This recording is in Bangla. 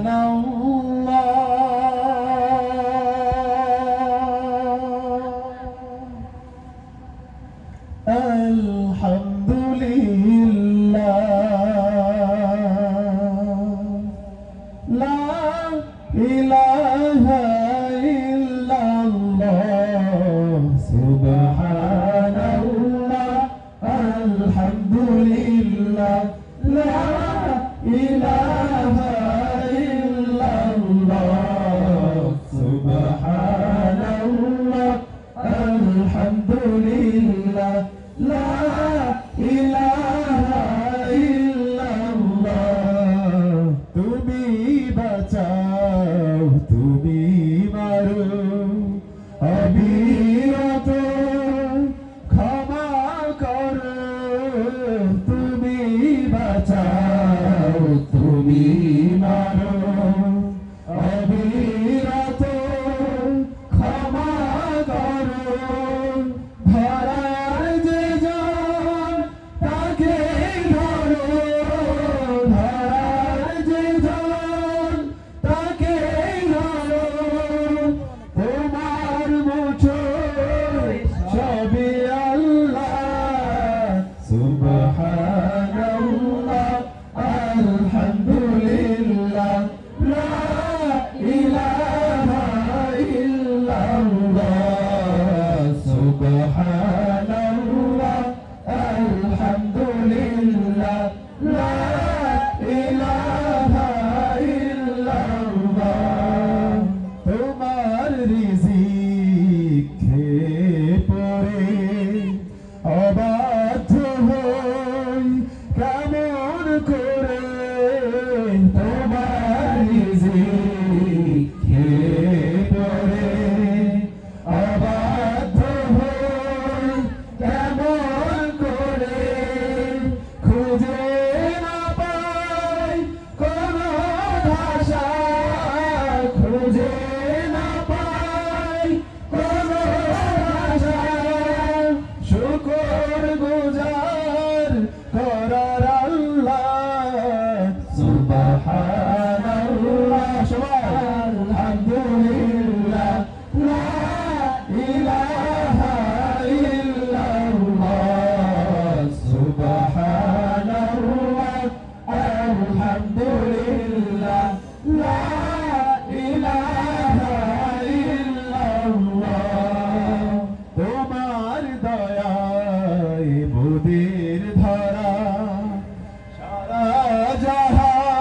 সুবহানাল্লাহ আলহামদুলিল্লাহ লা ইলাহা ইল্লাল্লাহ সুবহানাল্লাহ আলহামদুলিল্লাহ লা ইলাহা ইল্লাল্লাহ সুবহানাল্লাহ আলহামদুলিল্লাহ লা ইলাহা ইল্লাল্লাহ তুমি বাঁচাও তুমি মারো অবিরত ক্ষমা করো তুমি বাঁচাও তুমি মারো অবিরত ক্ষমা করো ধরার যে জন তাকে ধরো ধরার যে জন তাকে ধরো তোমার মুঠোয় সবই আল্লাহ সুবহানাল্লাহ আলহামদুলিল্লাহ লা ইলাহা ইল্লাল্লাহ সুবহানাল্লাহ আলহামদুলিল্লাহ লা ইলাহা ইল্লাল্লাহ তোমার রিজিক খেয়ে পড়ে অবাধ্য হই কেমন করে তোমার রিজিক খেয়ে পড়ে অবাধ্য হই কেমন করে খুঁজে না পাই কোনো ভাষা খুঁজে না পাই কোনো ভাষা শুকর গুজার করার আল্লাহ সুবহানাল্লাহ আলহামদুলিল্লাহ লা ইলাহা ইল্লাল্লাহ সুবহানাল্লাহ আলহামদুলিল্লাহ